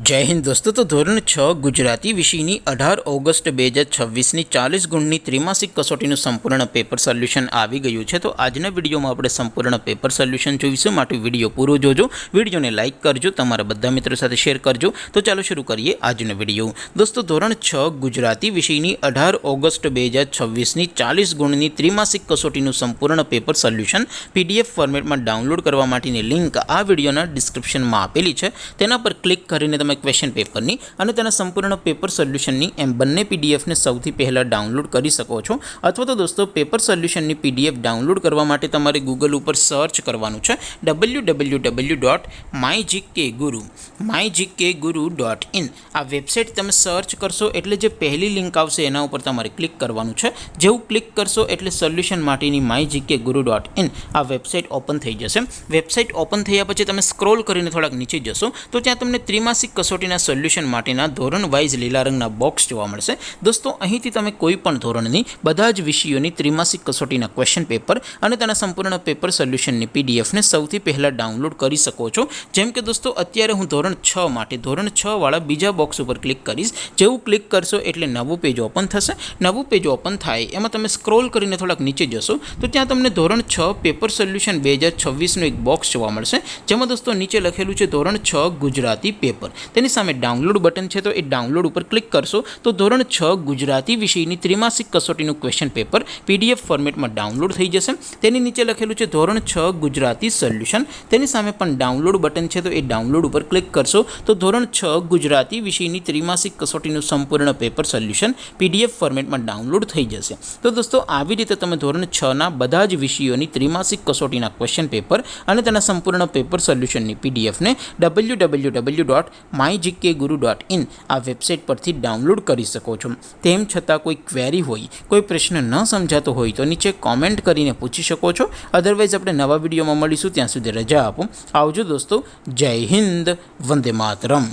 जय हिंद दोस्तों। तो धोरण 6 गुजराती विषयनी 18 ऑगस्ट 2026 40 गुणनी त्रिमासिक कसोटीનું સંપૂર્ણ પેપર સોલ્યુશન આવી ગયું છે। તો આજના વિડીયોમાં આપણે સંપૂર્ણ પેપર સોલ્યુશન જોઈશું, માટે વિડીયો પૂરો જોજો, વિડીયોને લાઇક કરજો, તમારા બધા મિત્રો સાથે શેર કરજો। તો ચાલો શરૂ કરીએ આજનો વિડીયો। દોસ્તો ધોરણ 6 ગુજરાતી વિષયની 18 ઓગસ્ટ 2026 40 ગુણની ત્રિમાસિક કસોટીનું સંપૂર્ણ પેપર સોલ્યુશન PDF ફોર્મેટમાં ડાઉનલોડ કરવા માટેની લિંક આ વિડીયોના ડિસ્ક્રિપ્શનમાં આપેલી છે। તેના પર ક્લિક કરીને તમે ક્વેશ્ચન પેપરની અને તેના સંપૂર્ણ પેપર સોલ્યુશનની એમ બંને પીડીએફને સૌથી પહેલાં ડાઉનલોડ કરી શકો છો। અથવા તો દોસ્તો પેપર સોલ્યુશનની પીડીએફ ડાઉનલોડ કરવા માટે તમારે ગૂગલ ઉપર સર્ચ કરવાનું છે www.mygkguru.in। આ વેબસાઇટ તમે સર્ચ કરશો એટલે જે પહેલી લિંક આવશે એના ઉપર તમારે ક્લિક કરવાનું છે। જેવું ક્લિક કરશો એટલે સોલ્યુશન માટેની mygkguru.in આ વેબસાઇટ ઓપન થઈ જશે। વેબસાઇટ ઓપન થયા પછી તમે સ્ક્રોલ કરીને થોડાક નીચે જશો તો ત્યાં તમને ત્રિમાસિક कसोटीना सोल्यूशन माटेना धोरण वाइज लीला रंगना बॉक्स जोवा मळशे। दोस्तों અહીંથી તમે કોઈ પણ ધોરણની બધા જ વિષયોની ત્રિમાસિક કસોટીના ક્વેશ્ચન પેપર અને તેના સંપૂર્ણ પેપર સોલ્યુશનની પીડીએફ ને સૌથી પહેલા ડાઉનલોડ કરી શકો છો। જેમ કે દોસ્તો અત્યારે હું ધોરણ 6 માટે ધોરણ 6 વાળા બીજા બોક્સ ઉપર ક્લિક કરીશ। જેવું ક્લિક કરશો એટલે નવું પેજ ઓપન થશે। નવું પેજ ઓપન થાય એમાં તમે સ્ક્રોલ કરીને થોડાક નીચે જશો તો ત્યાં તમને ધોરણ 6 પેપર સોલ્યુશન 2026 નું એક બોક્સ જોવા મળશે, જેમાં દોસ્તો નીચે લખેલું છે ધોરણ 6 ગુજરાતી પેપર। તેની સામે ડાઉનલોડ બટન છે, તો એ ડાઉનલોડ ઉપર ક્લિક કરશો તો ધોરણ 6 ગુજરાતી વિષયની ત્રિમાસિક કસોટીનું ક્વેશ્ચન પેપર PDF ફોર્મેટમાં ડાઉનલોડ થઈ જશે। તેની નીચે લખેલું છે ધોરણ 6 ગુજરાતી સોલ્યુશન, તેની સામે પણ ડાઉનલોડ બટન છે, તો એ ડાઉનલોડ ઉપર ક્લિક કરશો તો ધોરણ 6 ગુજરાતી વિષયની ત્રિમાસિક કસોટીનું સંપૂર્ણ પેપર સોલ્યુશન PDF ફોર્મેટમાં ડાઉનલોડ થઈ જશે। તો દોસ્તો આવી રીતે તમે ધોરણ 6 ના બધા જ વિષયોની ત્રિમાસિક કસોટીના ક્વેશ્ચન પેપર અને તેના સંપૂર્ણ પેપર સોલ્યુશનની PDF ને www.mygkguru.in આ વેબસાઇટ પરથી ડાઉનલોડ કરી શકો છો। તેમ છતાં કોઈ ક્વેરી હોય, કોઈ પ્રશ્ન ન સમજાતો હોય તો નીચે કોમેન્ટ કરીને પૂછી શકો છો। અધરવાઇઝ આપણે નવા વિડીયોમાં મળીશું, ત્યાં સુધી રજા આપો। આવજો દોસ્તો, જય હિન્દ, વંદે માતરમ।